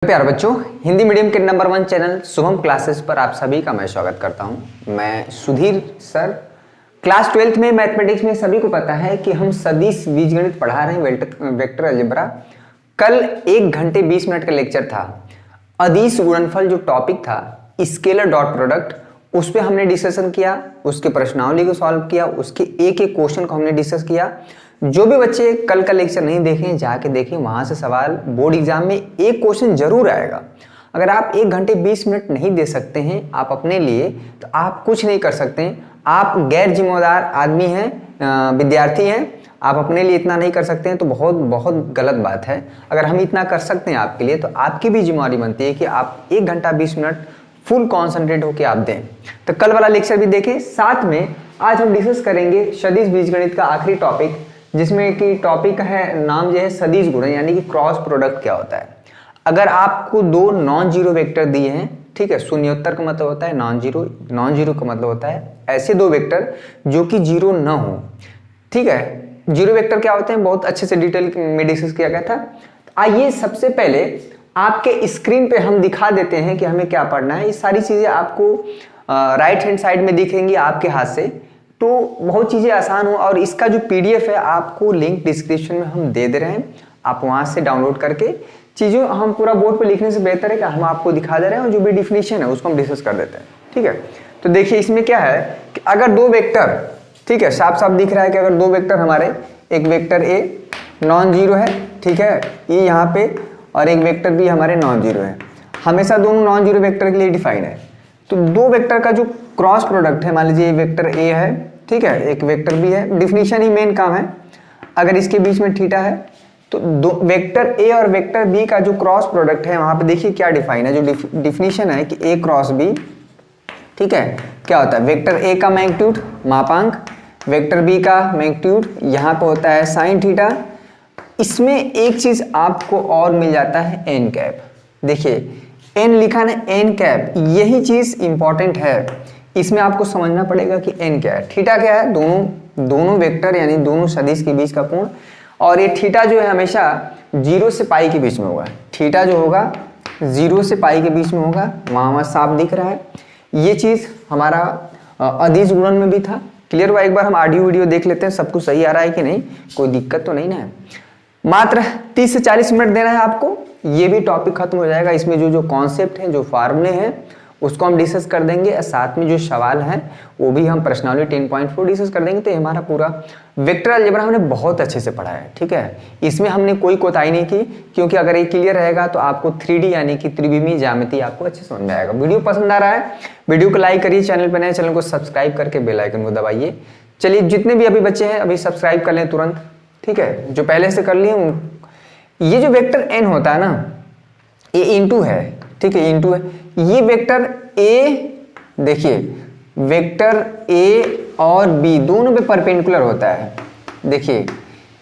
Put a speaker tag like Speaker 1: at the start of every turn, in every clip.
Speaker 1: प्यारे बच्चों, हिंदी मीडियम के नंबर 1 चैनल शुभम क्लासेस पर आप सभी का मैं स्वागत करता हूं। मैं सुधीर सर। क्लास 12th में मैथमेटिक्स में सभी को पता है कि हम सदिश बीजगणित पढ़ा रहे हैं, वेक्टर अलजेब्रा। कल 1 घंटे 20 मिनट का लेक्चर था। अदिश गुणनफल जो टॉपिक था, स्केलर डॉट प्रोडक्ट, उस पर हमने डिस्कशन किया, उसके प्रश्नावली को सॉल्व किया, उसके एक एक क्वेश्चन को हमने डिस्कस किया। जो भी बच्चे कल का लेक्चर नहीं देखें जाके देखें, वहां से सवाल बोर्ड एग्जाम में एक क्वेश्चन जरूर आएगा। अगर आप 1 घंटे 20 मिनट नहीं दे सकते हैं आप अपने लिए, तो आप कुछ नहीं कर सकते हैं। आप गैर जिम्मेदार आदमी हैं, विद्यार्थी हैं, आप अपने लिए इतना नहीं कर सकते हैं तो बहुत बहुत गलत बात है। अगर हम इतना कर सकते हैं आपके लिए, तो आपकी भी जिम्मेदारी बनती है कि आप 1 घंटा 20 मिनट फुल कॉन्सेंट्रेट होकर आप दें। तो कल वाला लेक्चर भी देखें। साथ में आज हम डिस्कस करेंगे सदिश बीजगणित का आखिरी टॉपिक, जिसमें कि टॉपिक है, नाम जो है सदिश गुणन, यानी कि क्रॉस प्रोडक्ट क्या होता है। अगर आपको 2 नॉन जीरो वेक्टर दिए हैं, ठीक है, शून्योत्तर का मतलब होता है नॉन जीरो, नॉन जीरो का मतलब होता है ऐसे 2 वेक्टर जो कि जीरो न हो, ठीक है। जीरो वेक्टर क्या होते हैं बहुत अच्छे से डिटेल में डिस्कस किया गया था। आइए सबसे पहले आपके स्क्रीन पे हम दिखा देते हैं कि हमें क्या पढ़ना है। ये सारी चीजें आपको राइट हैंड साइड में दिखेंगी आपके हाथ से, तो बहुत चीज़ें आसान हो। और इसका जो पीडीएफ है आपको लिंक डिस्क्रिप्शन में हम दे दे रहे हैं, आप वहाँ से डाउनलोड करके चीज़ों, हम पूरा बोर्ड पे लिखने से बेहतर है कि हम आपको दिखा दे रहे हैं और जो भी डिफिनीशन है उसको हम डिस्कस कर देते हैं, ठीक है। तो देखिए इसमें क्या है कि अगर 2 वेक्टर, ठीक है, साफ साफ दिख रहा है कि अगर 2 वेक्टर हमारे, एक वेक्टर ए नॉन जीरो है, ठीक है, ये यहाँ पे, और एक वेक्टर बी हमारे नॉन जीरो है, हमेशा दोनों नॉन जीरो वेक्टर के लिए डिफाइन है। तो 2 वेक्टर का जो क्रॉस प्रोडक्ट है, मान लीजिए वेक्टर ए है, ठीक है, एक वेक्टर बी है, डिफिनीशन ही मेन काम है। अगर इसके बीच में थीटा है तो दो वेक्टर ए और वेक्टर बी का जो क्रॉस प्रोडक्ट है, वहां पे देखिए क्या डिफाइन है, जो डिफिनीशन है कि ए क्रॉस बी, ठीक है, क्या होता है, वेक्टर ए का मैग्नीट्यूड मापांक, वेक्टर बी का मैग्नीट्यूड यहाँ पे होता है साइन थीटा। इसमें एक चीज आपको और मिल जाता है एन कैप। देखिए एन लिखा ना, एन कैप, यही चीज इंपॉर्टेंट है। इसमें आपको समझना पड़ेगा कि एन क्या है। थीटा क्या है, दोनों वेक्टर यानी दोनों सदिश के बीच का कोण, और ये थीटा जो है हमेशा 0 से पाई के बीच में होगा। थीटा जो होगा 0 से पाई के बीच में होगा, वहां साफ दिख रहा है। ये चीज हमारा अदिश गुणन में भी था। क्लियर हुआ? एक बार हम ऑडियो वीडियो देख लेते हैं, सब कुछ सही आ रहा है कि नहीं, कोई दिक्कत तो नहीं ना है। मात्र 30 से 40 मिनट देना है आपको, ये भी टॉपिक खत्म हो जाएगा। इसमें जो कॉन्सेप्ट है, जो फार्मूले हैं, उसको हम डिस्कस कर देंगे, और साथ में जो सवाल हैं वो भी हम प्रश्नावली 10.4 डिस्कस कर देंगे। तो हमारा पूरा वेक्टर अलजेब्रा हमने बहुत अच्छे से पढ़ा है, ठीक है। इसमें हमने कोई कोताही नहीं की, क्योंकि अगर ये क्लियर रहेगा तो आपको 3D यानी कि त्रिविमीय ज्यामिति आपको अच्छे समझ में आएगा। वीडियो पसंद आ रहा है, वीडियो को लाइक करिए, चैनल पर नए चैनल को सब्सक्राइब करके बेल आइकन को दबाइए। चलिए, जितने भी अभी बच्चे हैं अभी सब्सक्राइब कर लें तुरंत, ठीक है, जो पहले से कर लिए। ये जो वेक्टर एन होता है ना, ये इंटू है, ठीक है, इंटू है। ये वेक्टर ए, देखिए वेक्टर ए और बी दोनों पे परपेंडिकुलर होता है। देखिए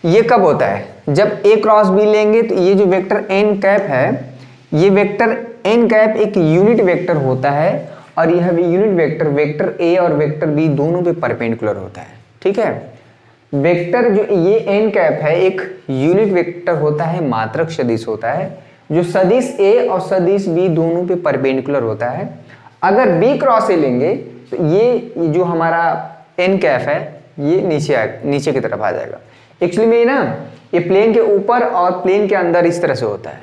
Speaker 1: ये कब होता है, जब ए क्रॉस बी लेंगे तो ये जो वेक्टर एन कैप है, ये वेक्टर एन कैप एक यूनिट वेक्टर होता है, और यह यूनिट वेक्टर वेक्टर ए और वेक्टर बी दोनों पे परपेंडिकुलर होता है, ठीक है। वेक्टर जो ये एन कैप है एक यूनिट वेक्टर होता है, मात्रक सदिश होता है, जो सदिश ए और सदिश बी दोनों पे परपेंडिकुलर होता है। अगर बी क्रॉस ए लेंगे तो ये जो हमारा एन कैप है ये नीचे की तरफ आ जाएगा। एक्चुअली में ना ये प्लेन के ऊपर और प्लेन के अंदर इस तरह से होता है,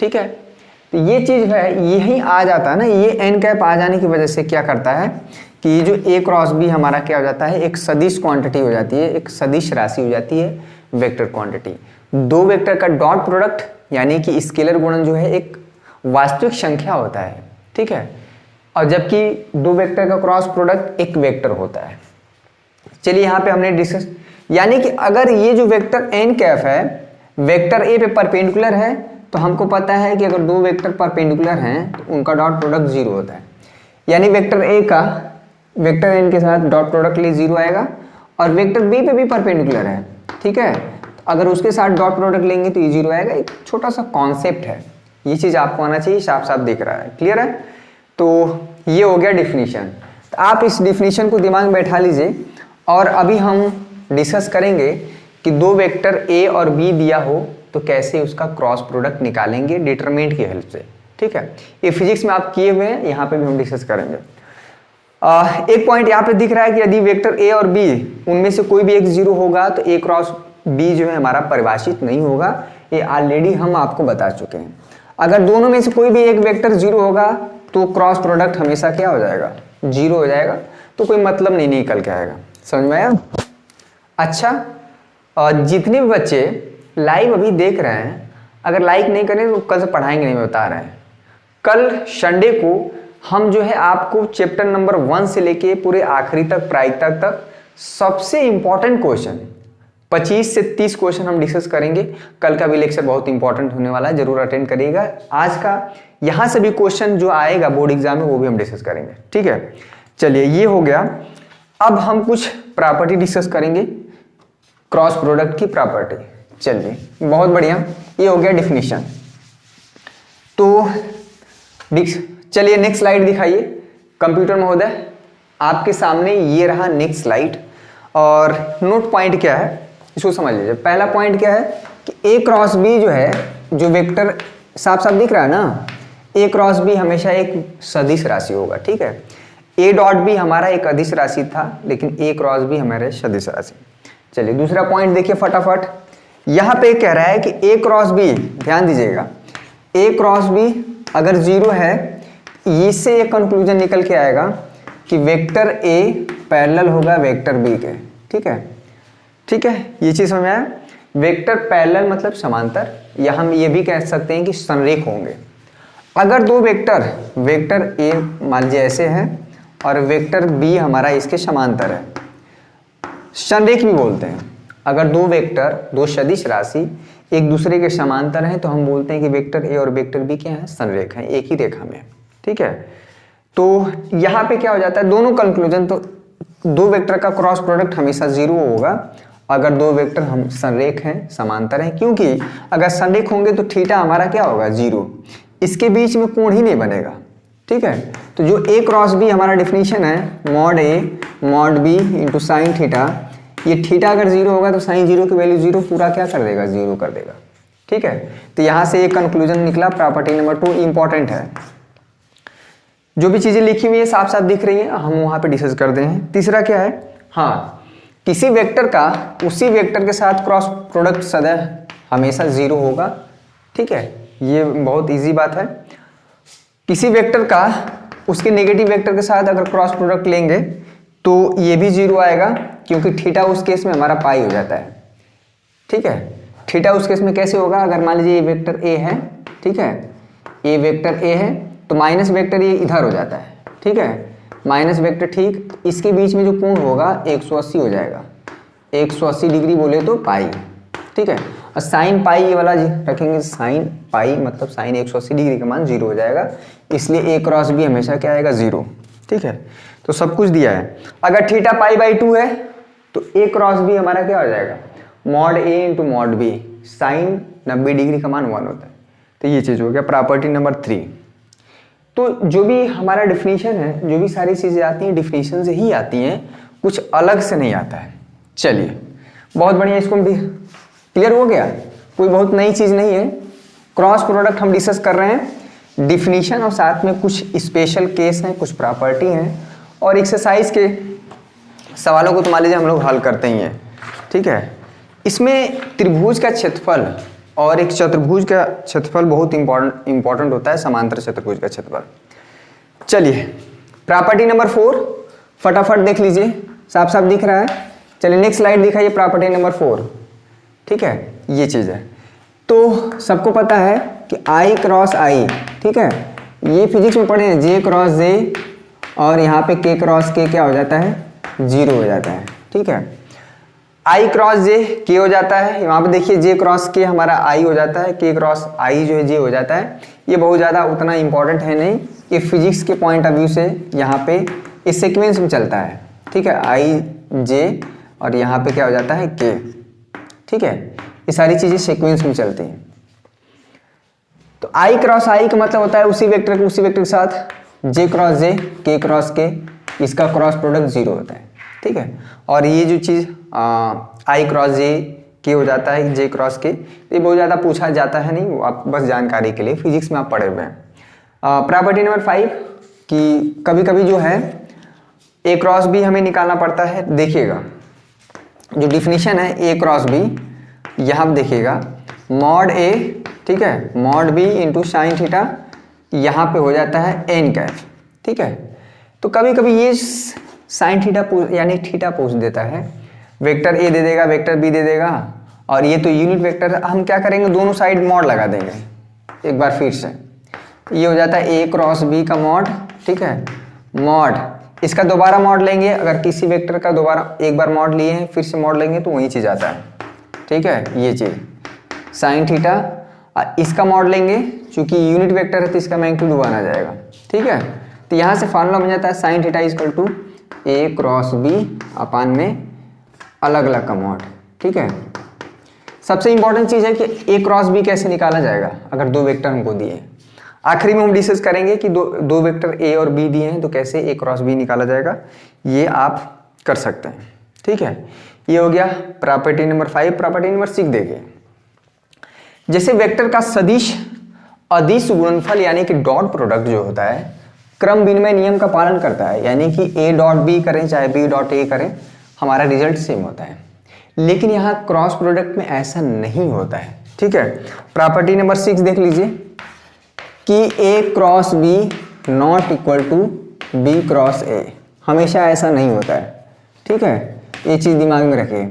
Speaker 1: ठीक है। तो ये चीज है, यही आ जाता है ना, ये एन कैप आ जाने की वजह से क्या करता है कि ये जो ए क्रॉस बी हमारा क्या हो जाता है, एक सदिश क्वांटिटी हो जाती है, एक सदिश राशि हो जाती है, वेक्टर क्वांटिटी। 2 वेक्टर का डॉट प्रोडक्ट यानी कि स्केलर गुणन जो है एक वास्तविक संख्या होता है, ठीक है, और जबकि 2 वेक्टर का क्रॉस प्रोडक्ट एक वेक्टर होता है। चलिए यहाँ पे हमने डिस्कस, यानी कि अगर ये जो वेक्टर एन कैप है वेक्टर ए पे परपेंडिकुलर है, तो हमको पता है कि अगर 2 वेक्टर परपेंडिकुलर हैं तो उनका डॉट प्रोडक्ट 0 होता है। यानी वेक्टर ए का वेक्टर एन के साथ डॉट प्रोडक्ट लिए 0 आएगा, और वेक्टर बी पे भी परपेंडिकुलर है, ठीक है, अगर उसके साथ डॉट प्रोडक्ट लेंगे तो ये 0 आएगा। एक छोटा सा कॉन्सेप्ट है, ये चीज आपको आना चाहिए, साफ साफ दिख रहा है, क्लियर है। तो ये हो गया डिफिनीशन। तो आप इस डिफिनीशन को दिमाग में बैठा लीजिए, और अभी हम डिस्कस करेंगे कि 2 वेक्टर ए और बी दिया हो, तो कैसे उसका क्रॉस प्रोडक्ट निकालेंगे डिटरमिनेंट की हेल्प से। ठीक है, ये फिजिक्स में आप किए हुए हैं, यहाँ पे भी हम डिस्कस करेंगे। एक पॉइंट यहाँ पे दिख रहा है कि यदि वेक्टर ए और बी उनमें से कोई भी एक जीरो होगा तो ए क्रॉस बी जो है हमारा परिभाषित नहीं होगा, ये ऑलरेडी हम आपको बता चुके हैं। अगर दोनों में से कोई भी एक वेक्टर जीरो होगा तो क्रॉस प्रोडक्ट हमेशा क्या हो जाएगा, जीरो हो जाएगा, तो कोई मतलब नहीं निकल के आएगा। समझ में आया? अच्छा, जितने भी बच्चे लाइव अभी देख रहे हैं, अगर लाइक नहीं करें तो कल से पढ़ाएंगे नहीं, बता रहे हैं। कल संडे को हम जो है आपको चैप्टर नंबर 1 से लेके पूरे आखिरी तक, प्रायिकता तक सबसे इंपॉर्टेंट क्वेश्चन 25 से 30 क्वेश्चन हम डिस्कस करेंगे। कल का भी लेक्चर बहुत इंपॉर्टेंट होने वाला है, जरूर अटेंड करिएगा। आज का यहाँ से भी क्वेश्चन जो आएगा बोर्ड एग्जाम में वो भी हम डिस्कस करेंगे। ठीक है, चलिए ये हो गया। अब हम कुछ प्रॉपर्टी डिस्कस करेंगे, क्रॉस प्रोडक्ट की प्रॉपर्टी। चलिए बहुत बढ़िया, ये हो गया डिफिनीशन। तो चलिए नेक्स्ट स्लाइड दिखाइए कंप्यूटर महोदय। आपके सामने ये रहा नेक्स्ट स्लाइड, और नोट पॉइंट क्या है इसको समझ लीजिए। पहला पॉइंट क्या है कि ए क्रॉस बी जो है, जो वेक्टर साफ साफ दिख रहा है ना, ए क्रॉस बी हमेशा एक सदिश राशि होगा। ठीक है, ए डॉट बी हमारा एक अदिश राशि था, लेकिन ए क्रॉस बी हमारे सदिश राशि। चलिए दूसरा पॉइंट देखिए फटाफट। यहाँ पे कह रहा है कि ए क्रॉस बी, ध्यान दीजिएगा, ए क्रॉस बी अगर जीरो है, इससे एक कंक्लूजन निकल के आएगा कि वेक्टर ए पैरेलल होगा वेक्टर बी के। ठीक है, ठीक है, ये चीज समझ में आया। वेक्टर पैरेलल मतलब समांतर, या हम ये भी कह सकते हैं कि संरेख होंगे। अगर दो वेक्टर, वेक्टर ए मान लीजिए ऐसे है और वेक्टर बी हमारा इसके समांतर है, संरेख भी बोलते हैं। अगर दो वेक्टर, दो सदिश राशि एक दूसरे के समांतर हैं तो हम बोलते हैं कि वेक्टर ए और वेक्टर बी क्या है, संरेख हैं, एक ही रेखा में। ठीक है, तो यहाँ पे क्या हो जाता है, दोनों कंक्लूजन, तो दो वेक्टर का क्रॉस प्रोडक्ट हमेशा जीरो होगा अगर दो वेक्टर हम संरेख हैं, समांतर हैं, क्योंकि अगर संरेख होंगे तो थीटा हमारा क्या होगा, जीरो, इसके बीच में कोण ही नहीं बनेगा। ठीक है, तो जो ए क्रॉस बी हमारा डिफिनीशन है, mod A mod B into sine theta, ये थीटा अगर जीरो होगा तो साइन जीरो की वैल्यू जीरो पूरा क्या कर देगा, जीरो कर देगा। ठीक है, तो यहाँ से एक कंक्लूजन निकला। प्रॉपर्टी नंबर 2 इंपॉर्टेंट है, जो भी चीजें लिखी हुई है साफ साफ दिख रही है, हम वहां पे डिस्कस कर दें। तीसरा क्या है, हाँ, किसी वेक्टर का उसी वेक्टर के साथ क्रॉस प्रोडक्ट सदैव हमेशा जीरो होगा। ठीक है, ये बहुत इजी बात है। किसी वेक्टर का उसके नेगेटिव वेक्टर के साथ अगर क्रॉस प्रोडक्ट लेंगे तो ये भी जीरो आएगा, क्योंकि थीटा उस केस में हमारा पाई हो जाता है। ठीक है, थीटा उस केस में कैसे होगा, अगर मान लीजिए ये वेक्टर ए है, ठीक है, ये वेक्टर ए है, तो माइनस वेक्टर ये इधर हो जाता है। ठीक है, माइनस वेक्टर, ठीक, इसके बीच में जो कोण होगा 180 हो जाएगा, 180 डिग्री बोले तो पाई। ठीक है, और साइन पाई ये वाला रखेंगे, साइन पाई मतलब साइन 180 डिग्री का मान जीरो हो जाएगा, इसलिए ए क्रॉस बी हमेशा क्या आएगा, जीरो। ठीक है, तो सब कुछ दिया है। अगर थीटा पाई बाई 2 है तो ए क्रॉस बी हमारा क्या हो जाएगा, mod A into mod B, sine 90 degree का मान 1 होता है। तो ये चीज हो गया प्रॉपर्टी नंबर 3। तो जो भी हमारा डिफिनीशन है, जो भी सारी चीजें आती हैं डिफिनीशन से ही आती हैं, कुछ अलग से नहीं आता है। चलिए बहुत बढ़िया, इसको भी क्लियर हो गया, कोई बहुत नई चीज नहीं है। क्रॉस प्रोडक्ट हम डिस्कस कर रहे हैं, डिफिनीशन और साथ में कुछ स्पेशल केस हैं, कुछ प्रॉपर्टी हैं, और एक्सरसाइज के सवालों को तो मान लीजिए हम लोग हल करते ही हैं। ठीक है, इसमें त्रिभुज का क्षेत्रफल और एक चतुर्भुज का क्षेत्रफल बहुत इंपॉर्टेंट होता है, समांतर चतुर्भुज का क्षेत्रफल। चलिए प्रॉपर्टी नंबर 4 फटाफट देख लीजिए, साफ साफ दिख रहा है। चलिए नेक्स्ट स्लाइड दिखाइए, प्रॉपर्टी नंबर 4। ठीक है, ये चीज है, तो सबको पता है कि आई क्रॉस आई, ठीक है, ये फिजिक्स में पढ़े हैं, जे क्रॉस जे, और यहाँ पे के क्रॉस के क्या हो जाता है, जीरो हो जाता है। ठीक है, आई क्रॉस जे के हो जाता है, वहाँ पे देखिए जे क्रॉस के हमारा आई हो जाता है, के क्रॉस आई जो है जे हो जाता है। ये बहुत ज़्यादा उतना इंपॉर्टेंट है नहीं, ये फिजिक्स के पॉइंट ऑफ व्यू से यहाँ पे इस सीक्वेंस में चलता है। ठीक है, आई जे और यहाँ पे क्या हो जाता है, के। ठीक है, ये सारी चीज़ें सीक्वेंस में चलती हैं। तो आई क्रॉस आई का मतलब होता है उसी वेक्टर के साथ जे क्रॉस जे, के क्रॉस के, इसका क्रॉस प्रोडक्ट जीरो होता है। ठीक है, और ये जो चीज़ आई क्रॉस जे, के हो जाता है जे क्रॉस के। ये बहुत ज़्यादा पूछा जाता है नहीं, वो आप बस जानकारी के लिए, फिजिक्स में आप पढ़े हुए हैं। प्रॉपर्टी नंबर 5 कि कभी कभी जो है ए क्रॉस बी हमें निकालना पड़ता है। देखिएगा जो डिफिनीशन है ए क्रॉस बी, यहाँ देखिएगा मॉड ए, ठीक है, mod B into sine theta, यहाँ पे हो जाता है एन कैफ, ठीक है। तो कभी कभी ये साइन थीटा यानी थीटा पूछ देता है, वेक्टर ए दे देगा, वेक्टर बी दे देगा, और ये तो यूनिट वेक्टर है। हम क्या करेंगे, दोनों साइड मॉड लगा देंगे एक बार फिर से। ये हो जाता है ए क्रॉस बी का मॉड, ठीक है, मॉड, इसका दोबारा मॉड लेंगे, अगर किसी वेक्टर का दोबारा एक बार मॉड लिए हैं फिर से मॉड लेंगे तो वही चीज़ आता है, ठीक है। ये चीज़ साइन थीटा, इसका मॉड लेंगे, चूंकि यूनिट वेक्टर है तो इसका मैग्नीट्यूड 1 आ जाएगा, ठीक है। तो यहाँ से फार्मूला बन जाता है sine theta equal to A cross B अपान में अलग अलग का मॉड, ठीक है। सबसे इंपॉर्टेंट चीज़ है कि ए क्रॉस बी कैसे निकाला जाएगा अगर दो वेक्टर हमको दिए। आखिरी में हम डिस्कस करेंगे कि दो वेक्टर ए और बी दिए हैं तो कैसे ए क्रॉस बी निकाला जाएगा, ये आप कर सकते हैं, ठीक है। ये हो गया प्रॉपर्टी नंबर 5। प्रॉपर्टी नंबर 6 देखिए, जैसे वेक्टर का सदिश अदिश गुणनफल यानी कि डॉट प्रोडक्ट जो होता है क्रम विनिमय नियम का पालन करता है, यानी कि ए डॉट बी करें चाहे बी डॉट ए करें हमारा रिजल्ट सेम होता है। लेकिन यहाँ क्रॉस प्रोडक्ट में ऐसा नहीं होता है, ठीक है। प्रॉपर्टी नंबर 6 देख लीजिए कि A cross B not equal to B cross A, हमेशा ऐसा नहीं होता है, ठीक है। ये चीज़ दिमाग में रखिए।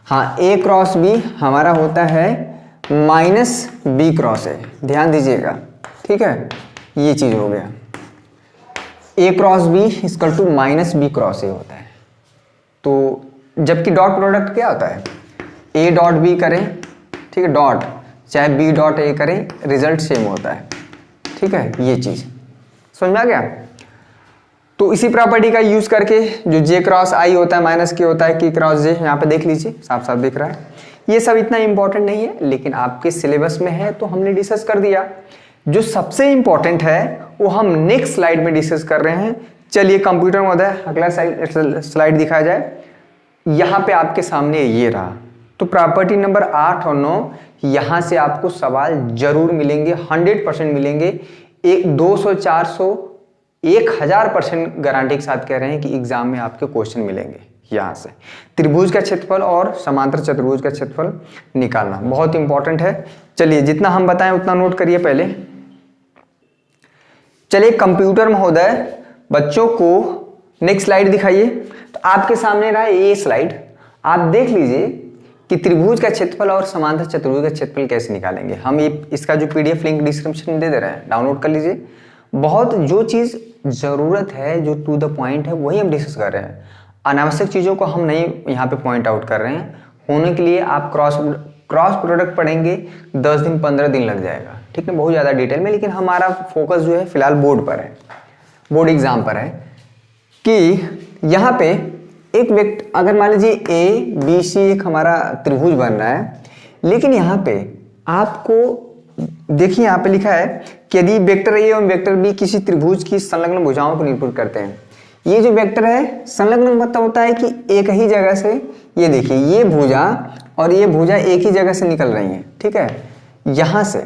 Speaker 1: हाँ, ए क्रॉस बी हमारा होता है माइनस बी क्रॉस ए, ध्यान दीजिएगा, ठीक है। ये चीज़ हो गया, A cross B equal to minus B cross A होता है। तो जबकि डॉट प्रोडक्ट क्या होता है, ए डॉट बी करें, ठीक है, डॉट चाहे बी डॉट ए करें रिजल्ट सेम होता है, ठीक है। ये चीज़ समझ में आ गया। तो इसी प्रॉपर्टी का यूज करके जो जे क्रॉस आई होता है माइनस के होता है की क्रॉस जे, यहाँ पे देख लीजिए साफ साफ दिख रहा है। ये सब इतना इंपॉर्टेंट नहीं है लेकिन आपके सिलेबस में है तो हमने डिस्कस कर दिया। जो सबसे इंपॉर्टेंट है वो हम नेक्स्ट स्लाइड में डिस्कस कर रहे हैं। चलिए कंप्यूटर महोदय अगला स्लाइड दिखाया जाए। यहाँ पे आपके सामने ये रहा। तो प्रॉपर्टी नंबर 8 और 9 यहाँ से आपको सवाल जरूर मिलेंगे, 100% मिलेंगे। 200, 400, 1000% गारंटी के साथ कह रहे हैं कि एग्जाम में आपके क्वेश्चन मिलेंगे। यहाँ से त्रिभुज का क्षेत्रफल और समांतर चतुर्भुज का क्षेत्रफल निकालना बहुत इंपॉर्टेंट है। चलिए जितना हम बताएं उतना नोट करिए पहले। चलिए कंप्यूटर महोदय बच्चों को नेक्स्ट स्लाइड दिखाइए। तो आपके सामने रहा ये स्लाइड, आप देख लीजिए कि त्रिभुज का क्षेत्रफल और समांतर चतुर्भुज का क्षेत्रफल कैसे निकालेंगे। हम ये इसका जो पीडीएफ लिंक डिस्क्रिप्शन में दे रहे हैं, डाउनलोड कर लीजिए। बहुत जो चीज़ ज़रूरत है, जो टू द पॉइंट है, वही हम डिस्कस कर रहे हैं। अनावश्यक चीज़ों को हम नहीं यहाँ पे पॉइंट आउट कर रहे हैं। होने के लिए आप क्रॉस प्रोडक्ट पढ़ेंगे 10 दिन 15 दिन लग जाएगा, ठीक है, बहुत ज़्यादा डिटेल में। लेकिन हमारा फोकस जो है फिलहाल बोर्ड पर है, बोर्ड एग्जाम पर है कि यहाँ पे एक वेक्टर, अगर मान लीजिए ए बी सी एक हमारा त्रिभुज बन रहा है, लेकिन यहाँ पे आपको देखिए यहाँ पे लिखा है कि यदि वेक्टर ए एवं वेक्टर बी किसी त्रिभुज की संलग्न भुजाओं को निरूपित करते हैं। ये जो वेक्टर है संलग्न मतलब होता है कि एक ही जगह से, ये देखिए ये भुजा और ये भुजा एक ही जगह से निकल रही है, ठीक है। यहाँ से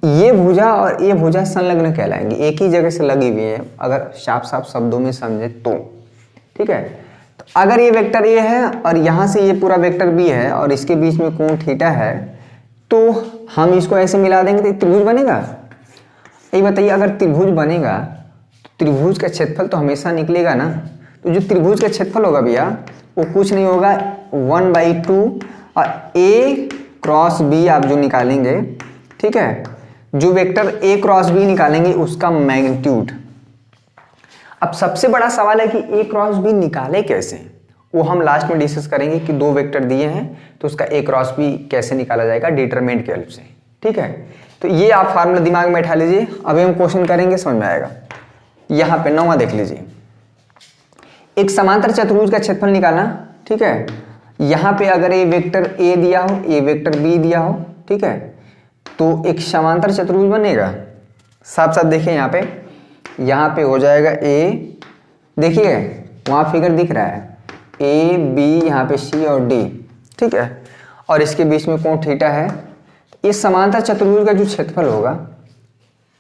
Speaker 1: ये भुजा और ये भुजा संलग्न कहलाएंगी, एक ही जगह से लगी हुई है, अगर साफ साफ शब्दों में समझे तो, ठीक है। तो अगर ये वेक्टर ए है और यहाँ से ये पूरा वेक्टर बी है और इसके बीच में कोण थीटा है, तो हम इसको ऐसे मिला देंगे तो त्रिभुज बनेगा। ये बताइए, अगर त्रिभुज बनेगा तो त्रिभुज का क्षेत्रफल तो हमेशा निकलेगा ना। तो जो त्रिभुज का क्षेत्रफल होगा भैया वो कुछ नहीं होगा 1/2 और ए क्रॉस बी आप जो निकालेंगे, ठीक है, जो वेक्टर ए क्रॉस बी निकालेंगे उसका मैग्नीट्यूड। अब सबसे बड़ा सवाल है कि ए क्रॉस बी निकाले कैसे, वो हम लास्ट में डिस्कस करेंगे कि दो वेक्टर दिए हैं तो उसका ए क्रॉस बी कैसे निकाला जाएगा डिटरमिनेंट के हेल्प से, ठीक है। तो ये आप फार्मूला दिमाग में बैठा लीजिए, अभी हम क्वेश्चन करेंगे समझ में आएगा। यहाँ पे 9वां देख लीजिए, एक समांतर चतुर्भुज का क्षेत्रफल निकालना, ठीक है। यहाँ पे अगर ये वेक्टर ए दिया हो, ये वेक्टर बी दिया हो, ठीक है, तो एक समांतर चतुर्भुज बनेगा। साफ साफ देखिए यहाँ पे हो जाएगा ए, देखिए वहाँ फिगर दिख रहा है ए बी, यहाँ पे सी और डी, ठीक है। और इसके बीच में कोण थीटा है। इस समांतर चतुर्भुज का जो क्षेत्रफल होगा,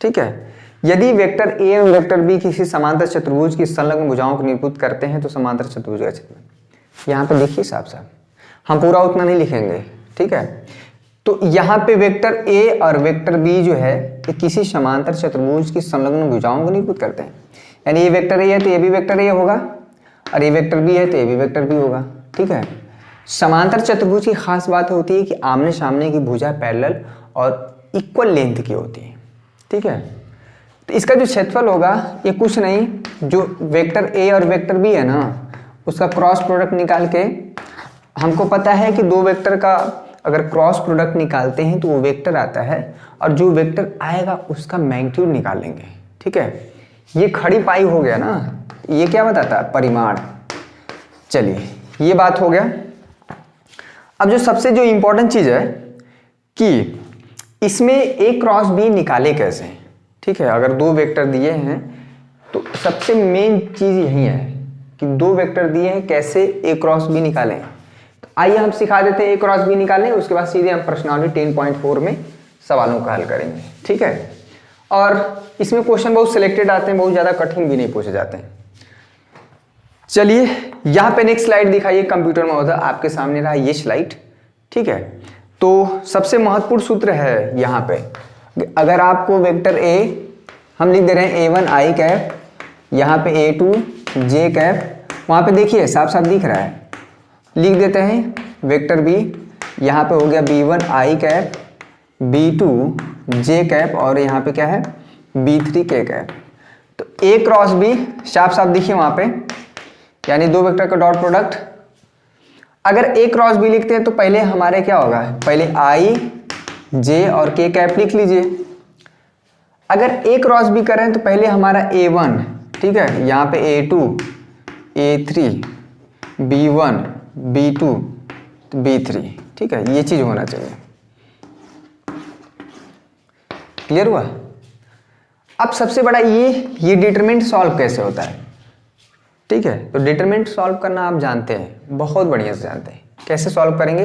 Speaker 1: ठीक है, यदि वेक्टर ए एवं वेक्टर बी किसी समांतर चतुर्भुज की संलग्न भुजाओं को निरूपित करते हैं तो समांतर चतुर्भुज का क्षेत्रफल, यहाँ पे देखिए साफ साफ, हम पूरा उतना नहीं लिखेंगे, ठीक है। तो यहाँ पे वेक्टर ए और वेक्टर बी जो है ये किसी समांतर चतुर्भुज की संलग्न भुजाओं को निरूपित करते हैं। यानी ये वेक्टर ए है तो ये भी वेक्टर ए होगा, और ये वेक्टर बी है तो ये भी वेक्टर बी होगा, ठीक है। समांतर चतुर्भुज की खास बात होती है कि आमने सामने की भुजा पैरेलल और इक्वल लेंथ की होती है, ठीक है। तो इसका जो क्षेत्रफल होगा ये कुछ नहीं, जो वेक्टर ए और वेक्टर बी है ना उसका क्रॉस प्रोडक्ट निकाल के, हमको पता है कि दो वेक्टर का अगर क्रॉस प्रोडक्ट निकालते हैं तो वो वेक्टर आता है, और जो वेक्टर आएगा उसका मैग्नीट्यूड निकाल लेंगे, ठीक है। ये खड़ी पाई हो गया ना, ये क्या बताता है, परिमाण। चलिए ये बात हो गया। अब जो सबसे जो इंपॉर्टेंट चीज है कि इसमें ए क्रॉस बी निकाले कैसे, ठीक है। अगर दो वेक्टर दिए हैं तो सबसे मेन चीज यही है कि दो वेक्टर दिए हैं कैसे ए क्रॉस बी निकालें। तो आइए हम सिखा देते हैं ए क्रॉस बी निकालें, उसके बाद सीधे हम प्रश्नावली 10.4 में सवालों का हल करेंगे, ठीक है। और इसमें क्वेश्चन बहुत सिलेक्टेड आते हैं, बहुत ज्यादा कठिन भी नहीं पूछे जाते हैं। चलिए यहाँ पे नेक्स्ट स्लाइड दिखाइए, कंप्यूटर में होता आपके सामने रहा ये स्लाइड, ठीक है। तो सबसे महत्वपूर्ण सूत्र है यहाँ पे, अगर आपको वेक्टर ए हम लिख दे रहे हैं A1 i कैप, यहाँ पे A2 j कैप, वहाँ पे देखिए साफ साफ दिख रहा है, लिख देते हैं वेक्टर बी, यहाँ पे हो गया B1 i cap, B2 j cap, और यहाँ पे क्या है B3 k कैप। तो A क्रॉस B साफ साफ दिखिए वहाँ पे, यानी दो वेक्टर का डॉट प्रोडक्ट। अगर A क्रॉस B लिखते हैं तो पहले हमारे क्या होगा, पहले I J और K कैप लिख लीजिए। अगर A क्रॉस B करें तो पहले हमारा A1, ठीक है, यहाँ पे A2 A3 B1 B2 B3, ठीक है, ये चीज होना चाहिए। क्लियर हुआ। अब सबसे बड़ा ये डिटरमिनेंट सॉल्व कैसे होता है, ठीक है। तो डिटरमिनेंट सॉल्व करना आप जानते हैं, बहुत बढ़िया से जानते हैं। कैसे सॉल्व करेंगे,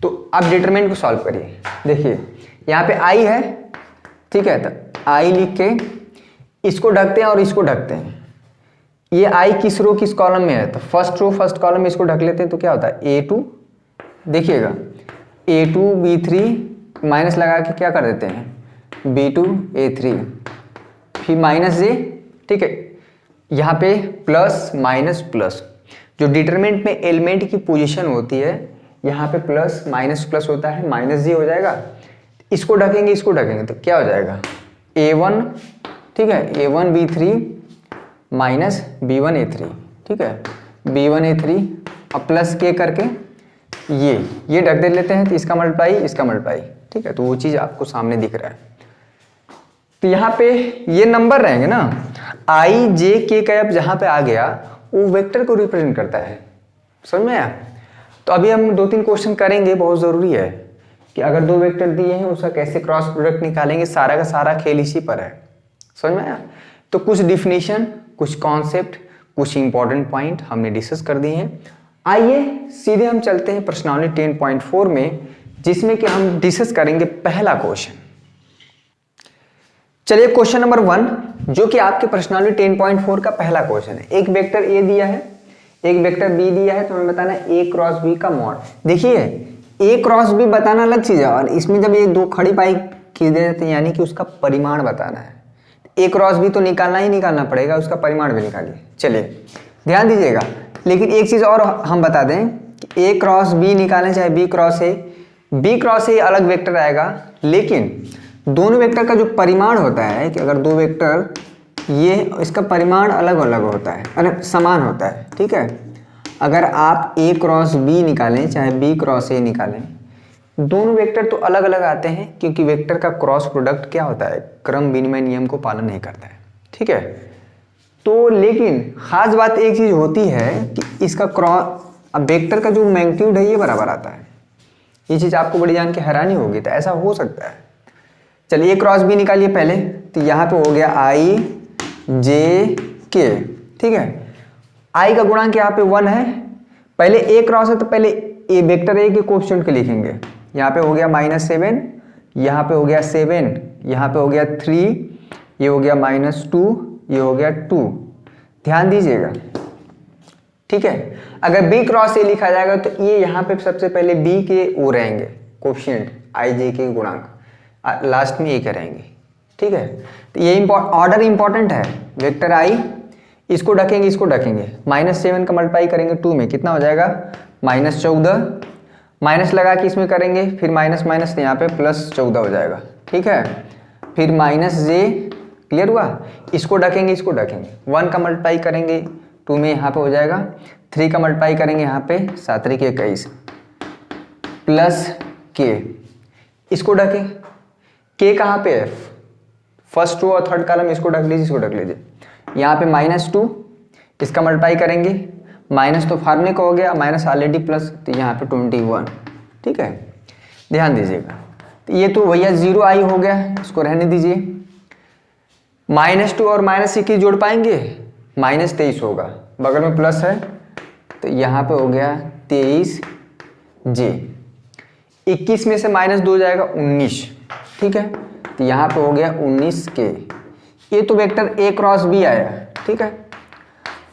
Speaker 1: तो आप डिटरमिनेंट को सॉल्व करिए। देखिए यहाँ पे आई है, ठीक है, तो आई लिख के इसको ढकते हैं और इसको ढकते हैं। ये आई किस रो किस कॉलम में है, तो फर्स्ट रो फर्स्ट कॉलम में इसको ढक लेते हैं, तो क्या होता है A2, देखिएगा A2 B3 माइनस लगा के क्या कर देते हैं B2 A3, फिर माइनस J, ठीक है, यहाँ पे प्लस माइनस प्लस। जो डिटरमिनेंट में एलिमेंट की पोजीशन होती है, यहाँ पे प्लस माइनस प्लस होता है, माइनस J हो जाएगा। इसको ढकेंगे इसको ढकेंगे तो क्या हो जाएगा A1, ठीक है, A1 B3 minus B1 A3, ठीक है, B1 A3 अब प्लस K करके ये ढक दे लेते हैं, तो इसका मल्टीप्लाई इसका मल्टीप्लाई, ठीक है। तो वो चीज़ आपको सामने दिख रहा है। तो यहाँ पे ये नंबर रहेंगे ना, I J K कैप जहाँ पे आ गया वो वेक्टर को रिप्रेजेंट करता है, समझ में आया। तो अभी हम 2-3 क्वेश्चन करेंगे, बहुत ज़रूरी है कि अगर दो वेक्टर दिए हैं उसका कैसे क्रॉस प्रोडक्ट निकालेंगे, सारा का सारा खेल इसी पर है, समझ में आया। तो कुछ डिफिनीशन, कुछ कॉन्सेप्ट, कुछ इंपॉर्टेंट पॉइंट हमने डिस्कस कर दिए हैं। आइए सीधे हम चलते हैं प्रश्नावली 10.4 में, जिसमें कि हम डिस्कस करेंगे पहला क्वेश्चन। चलिए क्वेश्चन नंबर 1, जो कि आपके प्रश्नावली 10.4 का पहला क्वेश्चन है। एक वेक्टर ए दिया है, एक वेक्टर बी दिया है, तो हमें बताना है ए क्रॉस बी का मॉड। देखिए ए क्रॉस बी बताना अलग चीज है, और इसमें जब ये दो खड़ी पाई खींच दे देते हैं यानी कि उसका परिमाण बताना है। ए क्रॉस बी तो निकालना ही निकालना पड़ेगा, उसका परिमाण भी निकालिए। चलिए ध्यान दीजिएगा, लेकिन एक चीज और हम बता दें कि ए क्रॉस बी निकालें चाहे बी क्रॉस ए अलग वेक्टर आएगा, लेकिन दोनों वेक्टर का जो परिमाण होता है कि अगर दो वेक्टर ये इसका परिमाण अलग अलग होता है, अरे समान होता है, ठीक है। अगर आप ए क्रॉस बी निकालें चाहे बी क्रॉस ए निकालें, दोनों वेक्टर तो अलग अलग आते हैं, क्योंकि वेक्टर का क्रॉस प्रोडक्ट क्या होता है, क्रम विनिमय नियम को पालन नहीं करता है, ठीक है। तो लेकिन खास बात एक चीज होती है कि इसका क्रॉस वेक्टर का जो मैग्नीट्यूड है ये बराबर आता है। ये चीज आपको बड़ी जान के हैरानी होगी, तो ऐसा हो सकता है। चलिए क्रॉस बी निकालिए पहले, तो यहाँ पे हो गया आई जे के, ठीक है। आई का गुणांक यहाँ पे 1 है, पहले ए क्रॉस है तो पहले ए वेक्टर ए के कोएफिशिएंट के लिखेंगे। यहाँ पे हो गया -7, यहाँ पे हो गया 7, यहाँ पे हो गया 3, ये हो गया -2, ये हो गया 2। ध्यान दीजिएगा, ठीक है। अगर b क्रॉस ए लिखा जाएगा तो ये यहाँ पे सबसे पहले b के वो रहेंगे कोएफिशिएंट i j के गुणांक, लास्ट में a के रहेंगे, ठीक है। तो ये ऑर्डर इंपॉर्टेंट है। वेक्टर i, इसको ढकेंगे, इसको ढकेंगे, -7 का मल्टीप्लाई करेंगे 2 में, कितना हो जाएगा -14, माइनस लगा के इसमें करेंगे, फिर माइनस माइनस यहाँ पे +14 हो जाएगा, ठीक है। फिर -j, क्लियर हुआ। इसको ढकेंगे, इसको ढकेंगे, 1 का मल्टीप्लाई करेंगे 2 में, यहाँ पे हो जाएगा 3 का मल्टीप्लाई करेंगे यहाँ पे 7 3 के 21 प्लस k, इसको ढके, k कहाँ पे है, फर्स्ट रो और थर्ड कॉलम, इसको ढक लीजिए, इसको ढक लीजिए। यहाँ पे -2, इसका मल्टीप्लाई करेंगे, माइनस तो फार्मूले का हो गया, माइनस ऑलरेडी प्लस, तो यहाँ पे 21, ठीक है। ध्यान दीजिएगा, तो ये तो भैया 0i हो गया, इसको रहने दीजिए। -2 और -21 जोड़ पाएंगे, -23 होगा, बगल में प्लस है, तो यहाँ पे हो गया 23j, 21 में से -2 जाएगा 19, ठीक है। तो यहाँ पे हो गया 19k। ये तो वेक्टर a क्रॉस b आया, ठीक है।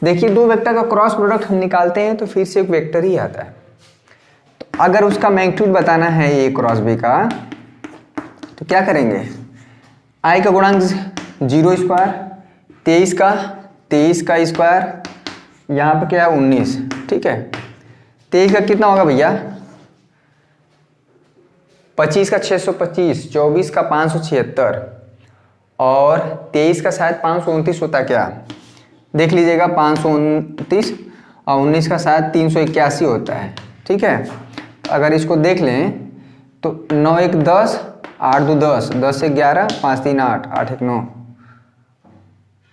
Speaker 1: देखिए दो वेक्टर का क्रॉस प्रोडक्ट हम निकालते हैं तो फिर से एक वेक्टर ही आता है। तो अगर उसका मैग्नीट्यूड बताना है a क्रॉस b का, तो क्या करेंगे, i का गुणांक 0 स्क्वायर, 23 का स्क्वायर, यहाँ पे क्या है 19, ठीक है। 23 का कितना होगा भैया, 25 का 625, 24 का 576 और 23 का शायद 529 होता क्या, देख लीजिएगा, 529 और 19 का शायद 381 होता है, ठीक है। अगर इसको देख लें तो 9 1 10, 8 2 10, 10 1 11, 5 3 8, 8 1 9,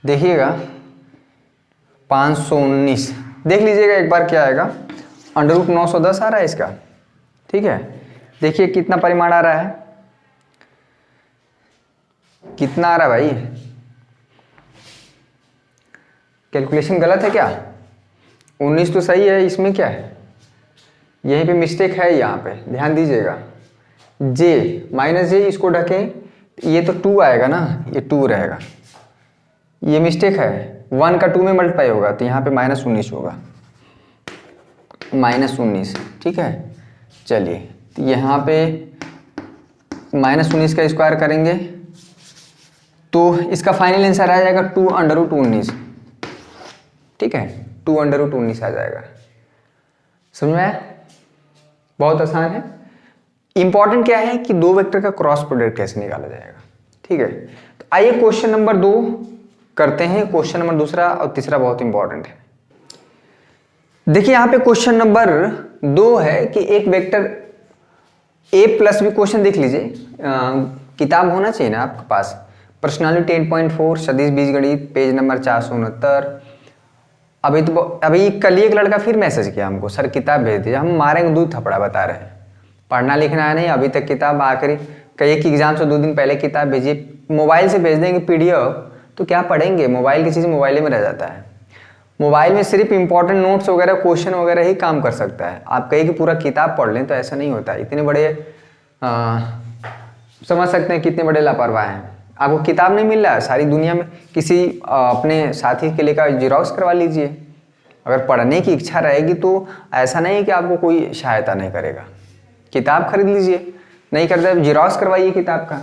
Speaker 1: देखिएगा 519, देख लीजिएगा एक बार क्या आएगा, √910 आ रहा है इसका, ठीक है। देखिए कितना परिमाण आ रहा है, कितना आ रहा है भाई, कैलकुलेशन गलत है क्या, 19 तो सही है, इसमें क्या है, यहीं पे मिस्टेक है, यहाँ पे ध्यान दीजिएगा, j, इसको ढकें, ये तो 2 आएगा ना, ये 2 रहेगा, ये मिस्टेक है, 1 का 2 में मल्टीप्लाई होगा तो यहाँ पे -19 होगा, -19, ठीक है। चलिए तो यहाँ पे -19 का स्क्वायर करेंगे तो इसका फाइनल आंसर आ जाएगा 2√19, ठीक है, 2√19 आ जाएगा। समझ में आया, बहुत आसान है। इंपॉर्टेंट क्या है कि दो वेक्टर का क्रॉस प्रोडक्ट कैसे निकाला जाएगा, ठीक है। तो आइए क्वेश्चन नंबर 2 करते हैं। क्वेश्चन नंबर दूसरा और तीसरा बहुत इंपॉर्टेंट है। देखिए यहाँ पे क्वेश्चन नंबर 2 है कि एक vector a plus b, question देख लीजिए, किताब होना चाहिए ना आपके पास, पर्सनालिटी 10.4 सदिश बीजगणित, पेज नंबर 469। अभी कल एक लड़का फिर मैसेज किया हमको, सर किताब भेज दीजिए, हम मारेंगे 2 थपड़ा बता रहे हैं, पढ़ना लिखना है नहीं, अभी तक किताब आखिरी कई एक एग्जाम से 2 दिन पहले किताब भेजिए, मोबाइल से भेज देंगे PDF, तो क्या पढ़ेंगे, मोबाइल की चीज़ मोबाइल में रह जाता है। मोबाइल में सिर्फ इंपॉर्टेंट नोट्स वगैरह, क्वेश्चन वगैरह ही काम कर सकता है। आप कहीं कि पूरा किताब पढ़ लें तो ऐसा नहीं होता है। इतने बड़े समझ सकते हैं कितने बड़े लापरवाह हैं। आपको किताब नहीं मिल रहा है, सारी दुनिया में किसी अपने साथी के लेकर जिरोक्स करवा लीजिए। अगर पढ़ने की इच्छा रहेगी तो ऐसा नहीं है कि आपको कोई सहायता नहीं करेगा, किताब खरीद लीजिए, नहीं करते जिरोक्स करवाइए किताब का।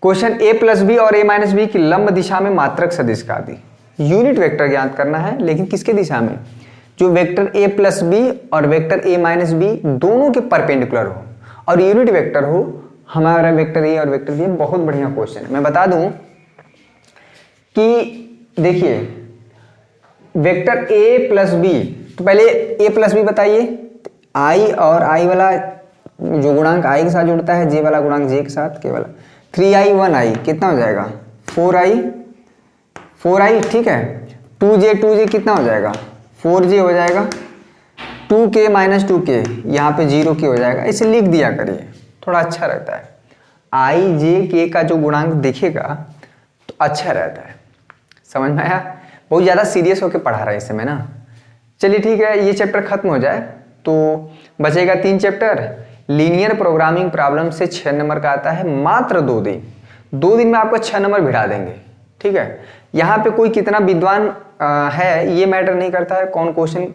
Speaker 1: क्वेश्चन a प्लस बी और a माइनस बी की लंब दिशा में मात्रक सदिश का आदि, यूनिट वेक्टर ज्ञात करना है, लेकिन किसके दिशा में, जो वेक्टर a प्लस बी और वेक्टर a माइनस बी दोनों के परपेंडिकुलर हो और यूनिट वेक्टर हो। हमारा वेक्टर a और वेक्टर b, बहुत बढ़िया क्वेश्चन है। मैं बता दूं कि देखिए वेक्टर a प्लस बी, तो पहले a प्लस बी बताइए, i और i वाला जो गुणांक i के साथ जुड़ता है, j वाला गुणांक j के साथ, k वाला 3i 1i कितना हो जाएगा 4i, ठीक है। 2j कितना हो जाएगा 4j हो जाएगा, 2k माइनस 2k यहाँ पे 0k हो जाएगा। इसे लिख दिया करिए, थोड़ा अच्छा रहता है। i j k का जो गुणांक दिखेगा तो अच्छा रहता है। समझ में आया, बहुत ज़्यादा सीरियस होकर पढ़ा रहा है इस समय ना। चलिए ठीक है, ये चैप्टर खत्म हो जाए तो बचेगा 3 चैप्टर। लीनियर प्रोग्रामिंग प्रॉब्लम से 6 नंबर का आता है मात्र 2 दिन। 2 दिन में आपको 6 नंबर भिड़ा देंगे, ठीक है। यहाँ पे कोई कितना विद्वान है ये मैटर नहीं करता है, कौन क्वेश्चन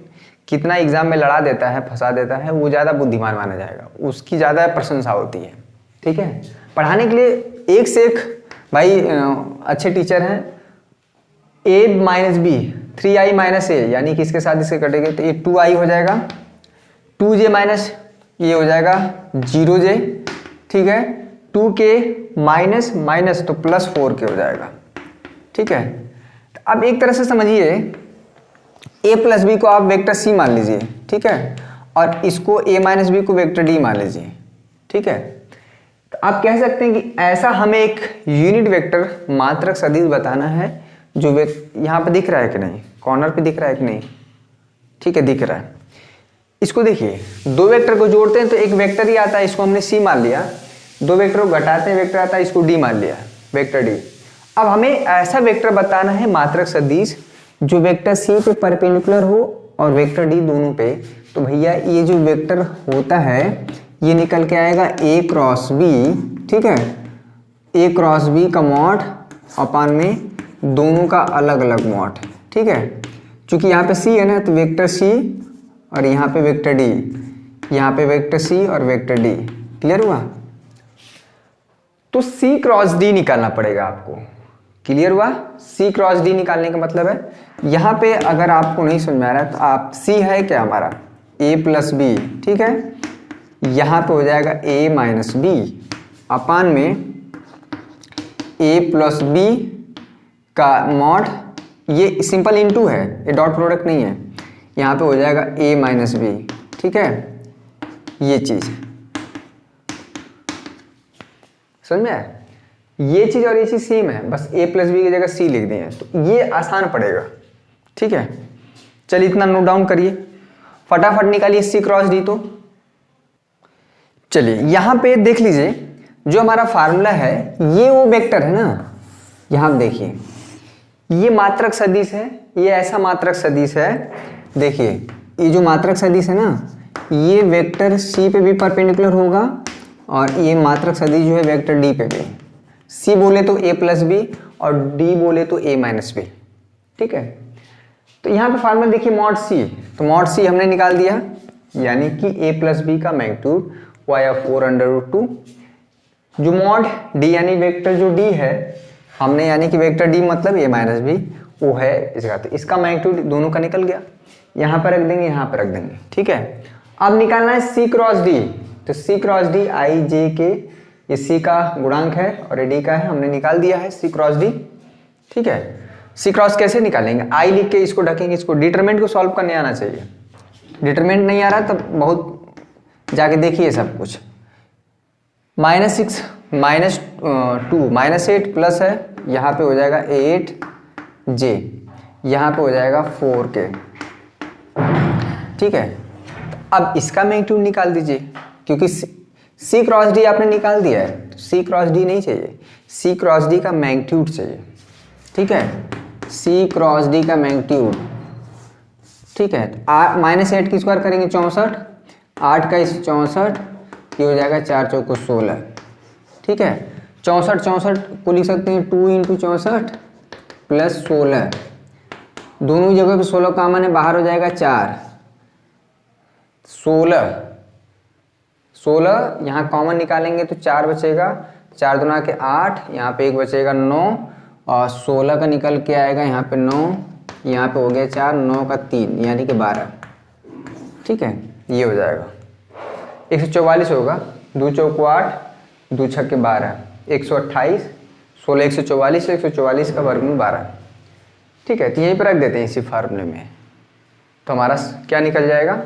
Speaker 1: कितना एग्जाम में लड़ा देता है, फंसा देता है, वो ज़्यादा बुद्धिमान माना जाएगा, उसकी ज़्यादा प्रशंसा होती है, ठीक है। पढ़ाने के लिए एक से एक भाई अच्छे टीचर हैं। a minus B 3i minus A, यानी कि इसके साथ इसके कटेंगे तो ये 2i हो जाएगा, 2j माइनस ये हो जाएगा 0j, ठीक है। 2k माइनस माइनस तो प्लस 4k हो जाएगा, ठीक है। अब एक तरह से समझिए a प्लस बी को आप वेक्टर c मान लीजिए, ठीक है, और इसको a माइनस बी को वेक्टर d मान लीजिए, ठीक है। तो आप कह सकते हैं कि ऐसा हमें एक यूनिट वेक्टर मात्रक सदिश बताना है जो यहाँ पे दिख रहा है कि नहीं, कॉर्नर पे दिख रहा है कि नहीं, ठीक है, दिख रहा है। इसको देखिए, 2 वेक्टर को जोड़ते हैं तो एक वेक्टर ही आता है, इसको हमने c मान लिया। 2 वेक्टर को घटाते हैं वेक्टर आता है, इसको d मान लिया, वेक्टर d। अब हमें ऐसा वेक्टर बताना है मात्रक सदिश जो वेक्टर c पे परपेंडिकुलर हो और वेक्टर d दोनों पे। तो भैया ये जो वेक्टर होता है ये निकल के आएगा a क्रॉस b, ठीक है, a क्रॉस b का मॉड अपान में दोनों का अलग अलग मॉड, ठीक है। चूंकि यहाँ पे c है ना तो वेक्टर c और यहाँ पे वेक्टर d, यहाँ पे वेक्टर c और वेक्टर d, क्लियर हुआ। तो c क्रॉस d निकालना पड़ेगा आपको, क्लियर हुआ। c क्रॉस d निकालने का मतलब है यहाँ पे अगर आपको नहीं समझ में आ रहा है तो आप c है क्या हमारा a प्लस बी, ठीक है, यहाँ पे हो जाएगा a माइनस बी अपान में a प्लस बी का मॉड, ये सिंपल इनटू है, ये डॉट प्रोडक्ट नहीं है, यहाँ पे हो जाएगा a माइनस बी, ठीक है। ये चीज़ समझ में आया, ये चीज़ और ये चीज़ सेम है, बस a प्लस बी की जगह c लिख दिए, तो ये आसान पड़ेगा, ठीक है। चलिए इतना नोट डाउन करिए, फटाफट निकालिए c क्रॉस d। तो चलिए यहाँ पे देख लीजिए जो हमारा फार्मूला है ये वो वेक्टर है ना, यहाँ देखिए ये मात्रक सदिश है, ये ऐसा मात्रक सदिश है, देखिए ये जो मात्रक सदिश है ना ये वेक्टर c पे भी परपेंडिकुलर होगा और ये मात्रक सदिश जो है वेक्टर d पे भी। c बोले तो a प्लस बी और d बोले तो a माइनस बी, ठीक है। तो यहाँ पे फार्मूला देखिए मॉड c, तो मॉड c हमने निकाल दिया, यानी कि a प्लस बी का मैग्नीट्यूड y/4√2, जो मॉड d यानी वेक्टर जो d है हमने, यानी कि वेक्टर d मतलब a माइनस बी वो है इसका, तो इसका मैग्नीट्यूड दोनों का निकल गया, यहाँ पर रख देंगे, यहाँ पर रख देंगे, ठीक है। अब निकालना है c क्रॉस d, तो c cross d i j k, ये c का गुणांक है और ये d का है, हमने निकाल दिया है c क्रॉस d, ठीक है। c क्रॉस कैसे निकालेंगे, i लिख के इसको ढकेंगे, इसको डिटरमिनेंट को सॉल्व करने आना चाहिए, डिटरमिनेंट नहीं आ रहा तब बहुत जाके देखिए सब कुछ। -6 -2 -8 प्लस है, यहाँ पे हो जाएगा 8j, यहाँ पे हो जाएगा 4k, ठीक है। अब इसका मैग्नीट्यूड निकाल दीजिए, क्योंकि c क्रॉस d आपने निकाल दिया है, तो c क्रॉस d नहीं चाहिए, c क्रॉस d का मैग्नीट्यूड चाहिए, ठीक है, c क्रॉस d का मैग्नीट्यूड, ठीक है। -8 की स्क्वायर करेंगे 64, 8 का 64, ये हो जाएगा 4 चौको 16, ठीक है। 64 को लिख सकते हैं 2 इंटू 64 प्लस 16, दोनों जगह पे 16 कॉमन है, बाहर हो जाएगा 4, 16 यहाँ कॉमन निकालेंगे तो 4 बचेगा, 4 दूना के 8, यहाँ पे 1 बचेगा 9 और 16 का निकल के आएगा यहाँ पे 9, यहाँ पे हो गया 4, 9 का 3 यानी कि 12, ठीक है। ये हो जाएगा 144 होगा, 2 चौको 8, 2 छक्के 12, 128, 16 144, 144 का वर्गमूल 12, ठीक है। तो यहीं पर रख देते हैं इसी फार्मूले में, तो हमारा क्या निकल जाएगा,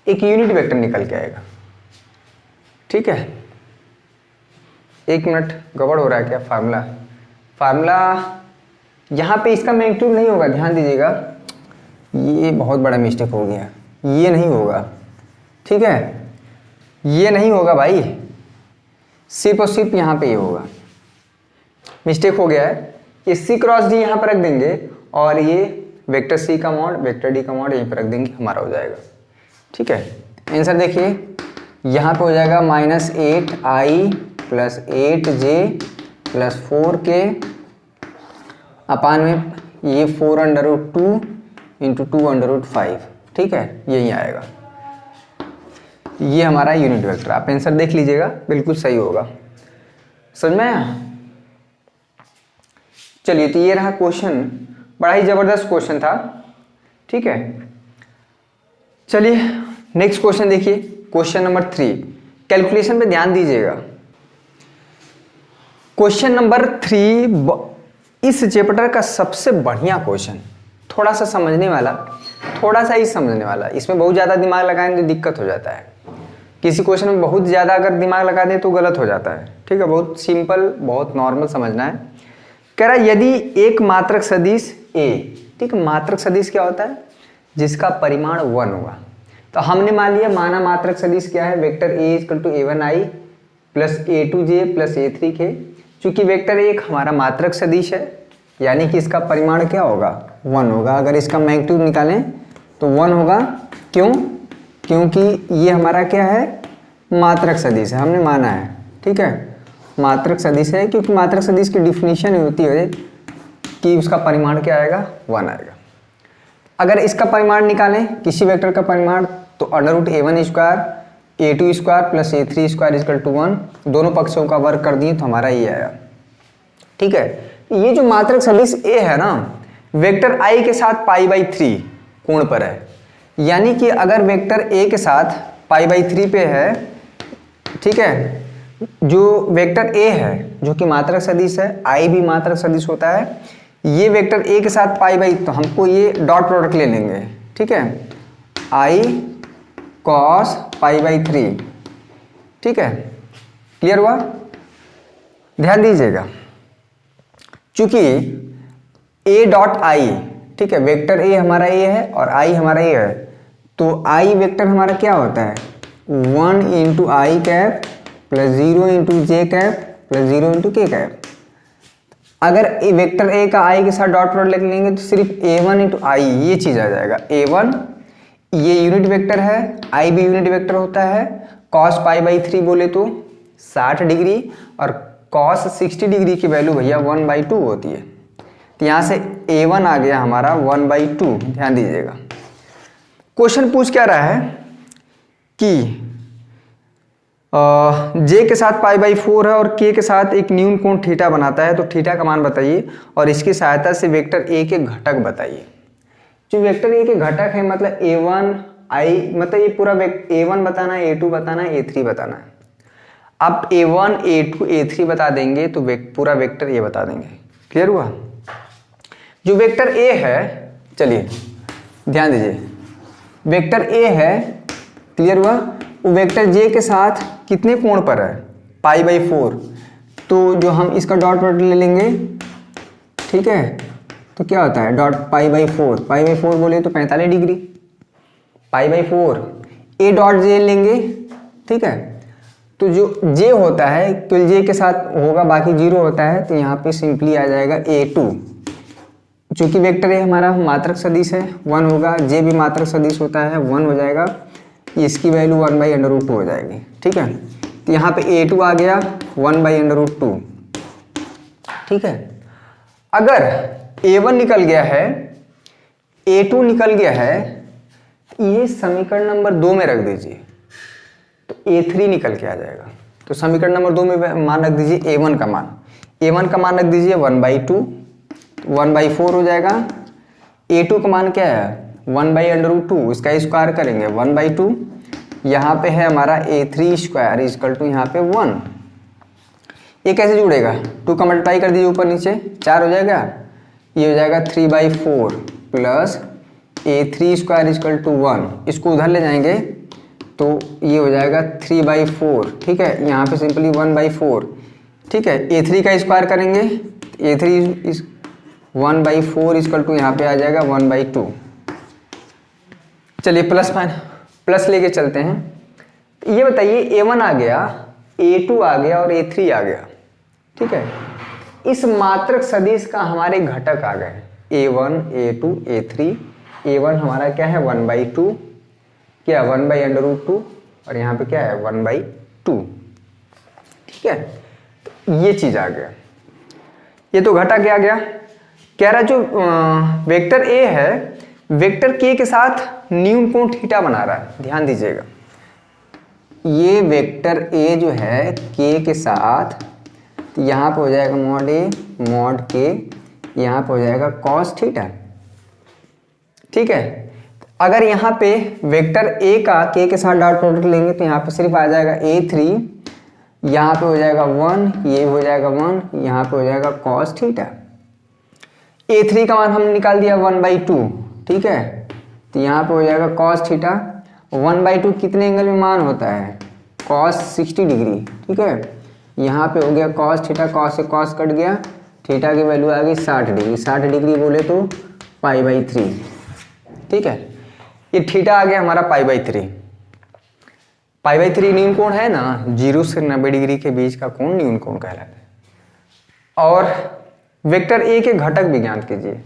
Speaker 1: एक यूनिट वेक्टर निकल के आएगा, ठीक है। 1 मिनट, गड़बड़ हो रहा है क्या, फार्मूला यहाँ पे इसका मैग्नीट्यूड नहीं होगा, ध्यान दीजिएगा, ये बहुत बड़ा मिस्टेक हो गया, ये नहीं होगा, ठीक है, ये नहीं होगा भाई, सिर्फ और सिर्फ यहाँ पे ये होगा, मिस्टेक हो गया है। ये c क्रॉस d यहाँ पर रख देंगे और ये वेक्टर c का मॉड वेक्टर d का मॉड यहीं पर रख देंगे, हमारा हो जाएगा। ठीक है, आंसर देखिए यहाँ पे हो जाएगा -8i plus 8j plus 4k अपान में ये 4√2 इंटू 2√5, ठीक है, यही आएगा। ये हमारा यूनिट वेक्टर, आप आंसर देख लीजिएगा, बिल्कुल सही होगा। समझ में आया? चलिए, तो ये रहा क्वेश्चन, बड़ा ही जबरदस्त क्वेश्चन था, ठीक है। चलिए नेक्स्ट क्वेश्चन देखिए, क्वेश्चन नंबर 3। कैलकुलेशन पे ध्यान दीजिएगा। क्वेश्चन नंबर 3 इस चैप्टर का सबसे बढ़िया क्वेश्चन, थोड़ा सा समझने वाला, थोड़ा सा ही समझने वाला। इसमें बहुत ज़्यादा दिमाग लगाएंगे तो दिक्कत हो जाता है। किसी क्वेश्चन में बहुत ज़्यादा अगर दिमाग लगा दें तो गलत हो जाता है, ठीक है। बहुत सिंपल, बहुत नॉर्मल समझना है। कह रहा यदि एक मात्रक सदिश A, ठीक है, मात्रक सदिश क्या होता है? जिसका परिमाण 1 होगा। तो हमने मान लिया, माना मात्रक सदिश क्या है? Vector A = a1i plus a2j plus a3k। चूंकि वेक्टर एक हमारा मात्रक सदिश है, यानी कि इसका परिमाण क्या होगा? 1 होगा। अगर इसका मैग्नीट्यूड निकालें तो 1 होगा। क्यों? क्योंकि ये हमारा क्या है? मात्रक सदिश है, हमने माना है, ठीक है, मात्रक सदिश है। क्योंकि मात्रक सदिश की डिफिनीशन होती है कि उसका परिमाण क्या आएगा? 1 आएगा। अगर इसका परिमाण निकालें, किसी वेक्टर का परिमाण, तो √a1² a2² प्लस a3² = 1, दोनों पक्षों का वर्ग कर दिए तो हमारा ये आया, ठीक है। ये जो मात्रक सदिश A है ना, वेक्टर I के साथ π/3 कोण पर है। यानी कि अगर वेक्टर A के साथ π/3 पे है, ठीक है, जो वेक्टर A है जो कि मात्रक सदिश है, I भी मात्रक सदिश होता है, ये वेक्टर A के साथ तो हमको ये डॉट प्रोडक्ट ले लेंगे, ठीक है, I cos π/3, ठीक है, क्लियर हुआ? ध्यान दीजिएगा, चूंकि a.i, ठीक है, वेक्टर A हमारा A है और I हमारा A है, तो I वेक्टर हमारा क्या होता है? 1 × i cap plus 0 × j cap plus 0 × k cap. अगर वेक्टर A का I के साथ डॉट प्रोडक्ट लिख लेंगे तो सिर्फ a1 × i ये चीज़ आ जाएगा। a1 ये यूनिट वेक्टर है, I भी यूनिट वेक्टर होता है। cos π/3 बोले तो 60 डिग्री, और cos 60 डिग्री की वैल्यू भैया 1/2 होती है। तो यहाँ से a1 आ गया हमारा 1/2। ध्यान दीजिएगा, क्वेश्चन पूछ क्या रहा है कि j के साथ π/4 है और k के साथ एक न्यून कोण थीटा बनाता है, तो थीटा का मान बताइए और इसकी सहायता से वेक्टर A के घटक बताइए। जो वेक्टर A के घटक है, मतलब a1 i, मतलब ये पूरा a1 बताना है, a2 बताना है, a3 बताना है। आप a1 a2 a3 बता देंगे तो पूरा वेक्टर A बता देंगे। क्लियर हुआ? जो वेक्टर A है, चलिए ध्यान दीजिए, वेक्टर A है, क्लियर हुआ, वो वेक्टर J के साथ कितने कोण पर है? π/4। तो जो हम इसका डॉट प्रोडक्ट ले लेंगे, ठीक है, तो क्या होता है? डॉट π/4 बोले तो 45 डिग्री, π/4 a डॉट J लेंगे, ठीक है, तो जो J होता है केवल J के साथ होगा, बाकी 0 होता है, तो यहाँ पे सिंपली आ जाएगा a2। चूंकि वेक्टर A हमारा मात्रक सदिश है, 1 होगा, J भी मात्रक सदिश होता है, 1 हो जाएगा, इसकी वैल्यू 1/√2 हो जाएगी, ठीक है। तो यहाँ पे a2 आ गया 1/√2, ठीक है। अगर a1 निकल गया है, a2 निकल गया है, ये समीकरण नंबर 2 में रख दीजिए तो a3 निकल के आ जाएगा। तो समीकरण नंबर 2 में मान रख दीजिए a1 का मान, a1 का मान रख दीजिए 1/2, 1/4 हो जाएगा। a2 का मान क्या है? 1/√2, इसका स्क्वायर करेंगे 1/2, यहाँ पे है हमारा a3² = यहाँ पे 1। ये कैसे जुड़ेगा? 2 का मल्टीप्लाई कर दीजिए ऊपर नीचे, 4 हो जाएगा, ये हो जाएगा 3/4 प्लस a3² = 1। इसको उधर ले जाएंगे तो ये हो जाएगा 3/4, ठीक है, यहाँ पे सिंपली 1/4, ठीक है। a3 का स्क्वायर करेंगे, a3 1/4 = यहाँ पे आ जाएगा 1/2। चलिए प्लस लेके चलते हैं। ये बताइए a1 आ गया, a2 आ गया और a3 आ गया, ठीक है। इस मात्रक सदिश का हमारे घटक आ गए a1 a2 a3। a1 हमारा क्या है? 1/2, क्या 1/√2 और यहाँ पे क्या है 1/2। ठीक है, तो ये चीज आ गया। ये तो घटा क्या गया, कह रहा जो वेक्टर ए है वेक्टर के साथ न्यून कोण थीटा बना रहा है। ध्यान दीजिएगा, ये वेक्टर ए जो है के के साथ, तो यहाँ पे हो जाएगा मॉड ए मॉड के, यहाँ पे हो जाएगा कॉस थीटा। ठीक है, अगर यहाँ पे वेक्टर ए का के साथ डॉट प्रोडक्ट लेंगे तो यहाँ पे सिर्फ आ जाएगा A3, यहाँ पे हो जाएगा 1, ये हो जाएगा 1, यहाँ पे हो जाएगा कॉस थीटा। A3 का मान हमने निकाल दिया 1/2। ठीक है, तो यहाँ पे हो जाएगा कॉस थीटा। 1/2 कितने एंगल में मान होता है, कॉस 60 डिग्री। ठीक है, यहाँ पे हो गया कॉस थीटा, कॉस से कॉस कट गया, थीटा की वैल्यू आ गई 60 डिग्री। 60 डिग्री बोले तो π/3। ठीक है, ये थीटा आ गया हमारा π/3। π/3 न्यून कोण है ना, 0 से 90 डिग्री के बीच का कोण न्यून कोण कहलाता है। और वेक्टर ए के घटक भी ज्ञात कीजिए।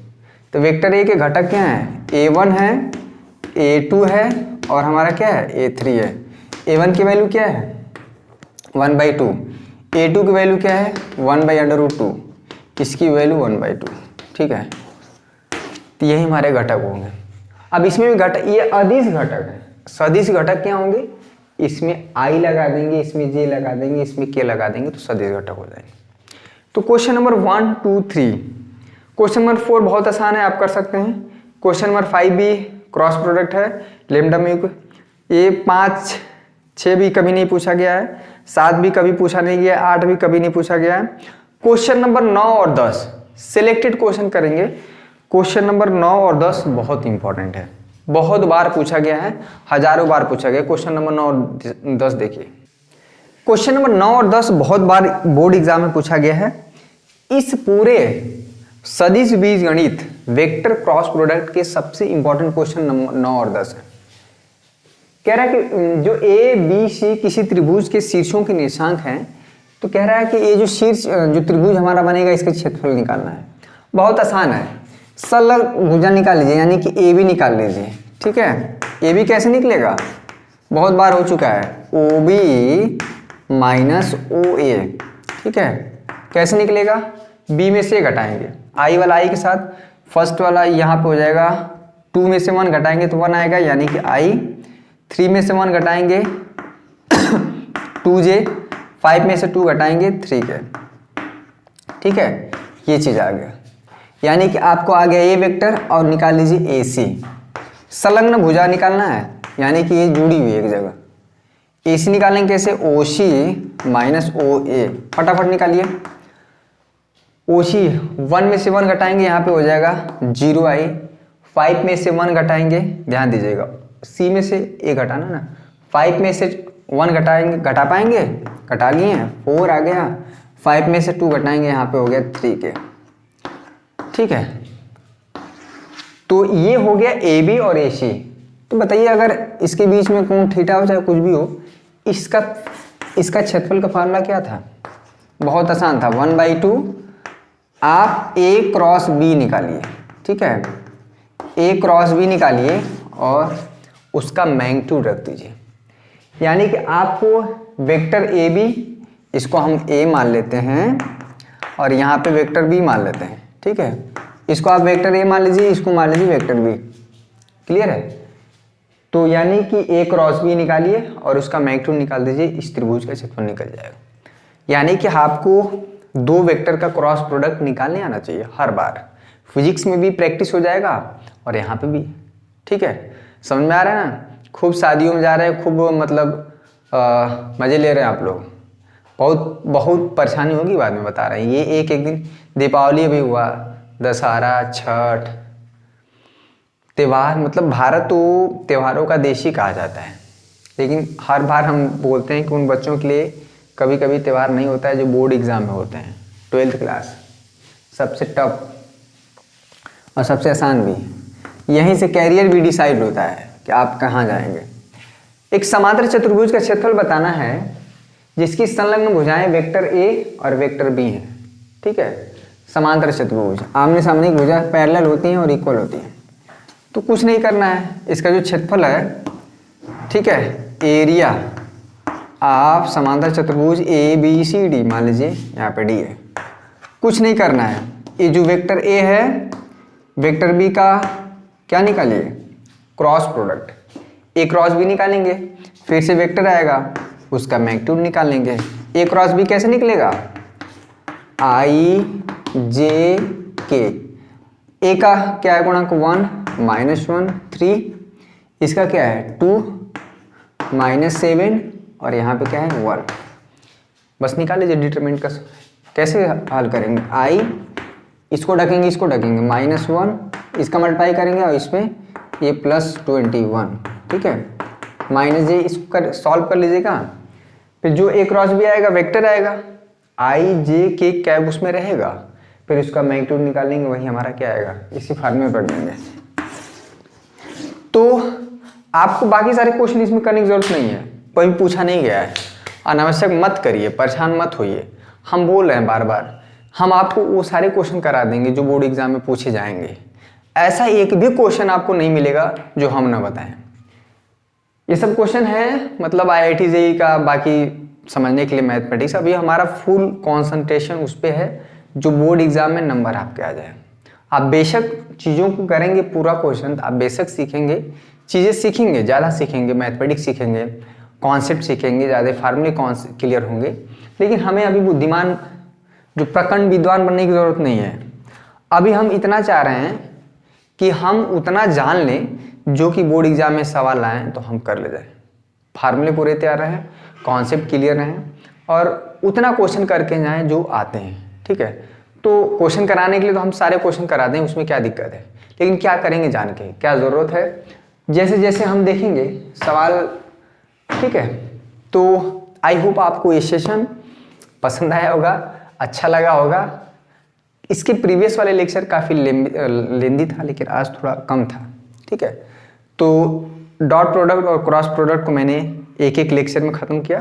Speaker 1: तो वेक्टर ए के घटक क्या है, A1 है, A2 है और हमारा क्या है A3 है। A1 की वैल्यू क्या है 1/2, A2 की वैल्यू क्या है 1/√2, इसकी वैल्यू 1/2। ठीक है, तो यही हमारे घटक होंगे। अब इसमें भी घटक, ये अदिश घटक है। सदिश घटक क्या होंगे, इसमें I लगा देंगे, इसमें J लगा देंगे, इसमें K लगा देंगे तो सदिश घटक हो जाएंगे। तो क्वेश्चन नंबर 1, 2, 3। क्वेश्चन नंबर 4 बहुत आसान है, आप कर सकते हैं। क्वेश्चन नंबर 5 भी क्रॉस प्रोडक्ट है, लेमडा म्यू। ये 5, 6 भी कभी नहीं पूछा गया है, 7 भी कभी पूछा नहीं गया, 8 भी कभी नहीं पूछा गया है। क्वेश्चन नंबर 9 और 10 सिलेक्टेड क्वेश्चन करेंगे। क्वेश्चन नंबर 9 और 10 बहुत इंपॉर्टेंट है, बहुत बार पूछा गया है, हजारों बार पूछा गया। क्वेश्चन नंबर 9 और 10 देखिए। क्वेश्चन नंबर 9 और 10 बहुत बार बोर्ड एग्जाम में पूछा गया है। इस पूरे सदिश बीजगणित वेक्टर क्रॉस प्रोडक्ट के सबसे इंपॉर्टेंट क्वेश्चन नंबर 9 और 10 है। कह रहा है कि जो ए बी सी किसी त्रिभुज के शीर्षों के निर्देशांक हैं, तो कह रहा है कि ये जो शीर्ष जो त्रिभुज हमारा बनेगा इसका क्षेत्रफल निकालना है। बहुत आसान है, संलग्न भुजा निकाल लीजिए, यानी कि ए बी निकाल लीजिए। ठीक है, ए बी कैसे निकलेगा, बहुत बार हो चुका है, ओ बी माइनस ओ ए। ठीक है, कैसे निकलेगा, बी में से घटाएंगे, आई वाला आई के साथ, फर्स्ट वाला यहाँ पे हो जाएगा 2 में से 1 घटाएंगे तो 1 आएगा, यानी कि आई। 3 में से 1 घटाएंगे 2j, 5 में से 2 घटाएंगे 3k। ठीक है, ये चीज आ गया, यानी कि आपको आ गया ये वेक्टर। और निकाल लीजिए AC, संलग्न भुजा निकालना है, यानी कि ये जुड़ी हुई एक जगह। AC निकालेंगे कैसे, OC माइनस OA, फटाफट निकालिए। OC 1 में से 1 घटाएंगे, यहाँ पे हो जाएगा 0i। 5 में से 1 घटाएंगे, ध्यान दीजिएगा C में से A घटाना ना, 5 में से 1 घटाएंगे, घटा पाएंगे, घटा लिए हैं, 4 आ गया। 5 में से 2 घटाएंगे, यहाँ पे हो गया 3k। ठीक है, तो ये हो गया AB और AC। तो बताइए अगर इसके बीच में कोण थीटा हो चाहे कुछ भी हो, इसका क्षेत्रफल का फार्मूला क्या था, बहुत आसान था, 1/2 आप A क्रॉस B निकालिए। ठीक है, A क्रॉस B निकालिए और उसका मैग्नीट्यूड रख दीजिए, यानी कि आपको वेक्टर AB, इसको हम A मान लेते हैं और यहाँ पे वेक्टर B मान लेते हैं। ठीक है, इसको आप वेक्टर A मान लीजिए, इसको मान लीजिए वेक्टर B। क्लियर है, तो यानी कि A क्रॉस B निकालिए और उसका मैग्नीट्यूड निकाल दीजिए, इस त्रिभुज का क्षेत्रफल निकल जाएगा। यानी कि आपको 2 वेक्टर का क्रॉस प्रोडक्ट निकालने आना चाहिए हर बार। फिजिक्स में भी प्रैक्टिस हो जाएगा और यहाँ पे भी। ठीक है, समझ में आ रहा है ना, खूब शादियों में जा रहे हैं, खूब मतलब मजे ले रहे हैं आप लोग। बहुत बहुत परेशानी होगी बाद में, बता रहे हैं। ये एक दिन दीपावली भी हुआ, दशहरा, छठ, त्योहार, मतलब भारत तो त्योहारों का देश ही कहा जाता है। लेकिन हर बार हम बोलते हैं कि उन बच्चों के लिए कभी कभी त्यौहार नहीं होता है जो बोर्ड एग्जाम में होते हैं। 12th क्लास सबसे टफ और सबसे आसान भी, यहीं से कैरियर भी डिसाइड होता है कि आप कहाँ जाएंगे। एक समांतर चतुर्भुज का क्षेत्रफल बताना है जिसकी संलग्न भुजाएं वेक्टर A और वेक्टर B हैं। ठीक है, समांतर चतुर्भुज आमने सामने की भुजा पैरेलल होती हैं और इक्वल होती हैं। तो कुछ नहीं करना है, इसका जो क्षेत्रफल है ठीक है, एरिया आप समांतर चतुर्भुज ABCD, मान लीजिए यहाँ पे D है, कुछ नहीं करना है। ये जो वेक्टर A है वेक्टर B का क्या निकालिए, cross product, A cross B निकालेंगे, फिर से वेक्टर आएगा उसका मैग्नीट्यूड निकालेंगे। A क्रॉस B कैसे निकलेगा, IJK, A का क्या है गुणांक 1 -1 3, इसका क्या है 2 -7 और यहाँ पे क्या है 1। बस निकाल लीजिए डिटरमिनेंट का। कैसे हल करेंगे, I इसको ढकेंगे इसको ढकेंगे -1, इसका मल्टीप्लाई करेंगे और इसमें ये +21, ठीक है, -j, इसको सॉल्व कर लीजिएगा। फिर जो A क्रॉस B आएगा वेक्टर आएगा, IJK कैब उसमें रहेगा, फिर उसका मैग्नीट्यूड निकालेंगे, वही हमारा क्या आएगा, इसी फॉर्म में पढ़ लेंगे। तो आपको बाकी सारे क्वेश्चन इसमें करने की जरूरत नहीं है, कोई पूछा नहीं गया है, अनावश्यक मत करिए, परेशान मत होइए। हम बोल रहे हैं बार बार, हम आपको वो सारे क्वेश्चन करा देंगे जो बोर्ड एग्जाम में पूछे जाएंगे। ऐसा एक भी क्वेश्चन आपको नहीं मिलेगा जो हम ना बताएं। ये सब क्वेश्चन है मतलब IIT JEE का, बाकी समझने के लिए मैथमेटिक्स। अभी हमारा फुल कंसंट्रेशन उस पर है जो बोर्ड एग्जाम में नंबर आपके आ जाए। आप बेशक चीज़ों को करेंगे पूरा क्वेश्चन, आप बेशक सीखेंगे, चीज़ें सीखेंगे, ज़्यादा सीखेंगे, मैथमेटिक्स सीखेंगे, कॉन्सेप्ट सीखेंगे, ज़्यादा फार्मूले क्लियर होंगे, लेकिन हमें अभी बुद्धिमान जो प्रखंड विद्वान बनने की ज़रूरत नहीं है। अभी हम इतना चाह रहे हैं कि हम उतना जान लें जो कि बोर्ड एग्जाम में सवाल आए तो हम कर ले जाएं, फार्मूले पूरे तैयार रहें, कॉन्सेप्ट क्लियर रहें और उतना क्वेश्चन करके जाएं जो आते हैं, ठीक है। तो क्वेश्चन कराने के लिए तो हम सारे क्वेश्चन करा दें, उसमें क्या दिक्कत है, लेकिन क्या करेंगे जान के, क्या ज़रूरत है, जैसे जैसे हम देखेंगे सवाल, ठीक है। तो आई होप आपको ये सेशन पसंद आया होगा, अच्छा लगा होगा। इसके प्रीवियस वाले लेक्चर काफ़ी लेंदी था, लेकिन आज थोड़ा कम था, ठीक है। तो डॉट प्रोडक्ट और क्रॉस प्रोडक्ट को मैंने एक एक लेक्चर में ख़त्म किया,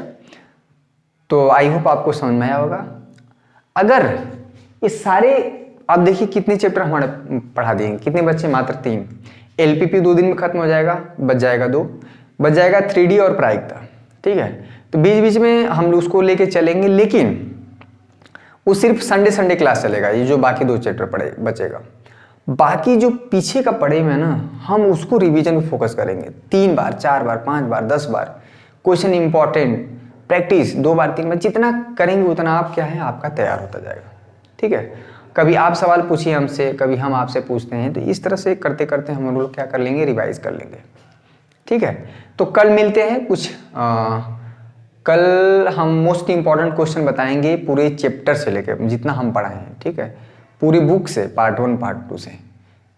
Speaker 1: तो आई होप आपको समझ में आया होगा। अगर इस सारे, आप देखिए कितने चैप्टर हमारे पढ़ा दिए, कितने बच्चे, मात्र 3। LPP 2 दिन में खत्म हो जाएगा, बच जाएगा 2, बच जाएगा 3D और प्रायिकता, ठीक है। तो बीच बीच में हम लोग उसको लेके चलेंगे, लेकिन वो सिर्फ संडे क्लास चलेगा, ये जो बाकी 2 चैप्टर पढ़े बचेगा। बाकी जो पीछे का पढ़े में ना, हम उसको रिवीजन पे फोकस करेंगे, 3 बार 4 बार 5 बार 10 बार क्वेश्चन इंपॉर्टेंट, प्रैक्टिस 2 बार 3 बार, जितना करेंगे उतना आप क्या है, आपका तैयार होता जाएगा, ठीक है। कभी आप सवाल पूछिए हमसे, कभी हम आपसे पूछते हैं, तो इस तरह से करते करते हम लोग क्या कर लेंगे, रिवाइज कर लेंगे, ठीक है। तो कल मिलते हैं कुछ कल हम मोस्ट इंपॉर्टेंट क्वेश्चन बताएंगे पूरे चैप्टर से लेकर जितना हम पढ़ाए हैं, ठीक है, पूरी बुक से, पार्ट 1 पार्ट 2 से,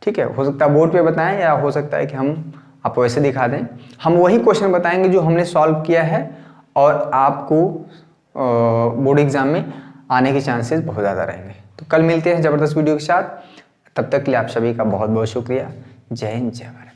Speaker 1: ठीक है। हो सकता है बोर्ड पे बताएं या हो सकता है कि हम आपको वैसे दिखा दें। हम वही क्वेश्चन बताएंगे जो हमने सॉल्व किया है और आपको बोर्ड एग्जाम में आने के चांसेस बहुत ज़्यादा रहेंगे। तो कल मिलते हैं ज़बरदस्त वीडियो के साथ, तब तक के लिए आप सभी का बहुत बहुत शुक्रिया। जय हिंद, जय भारत।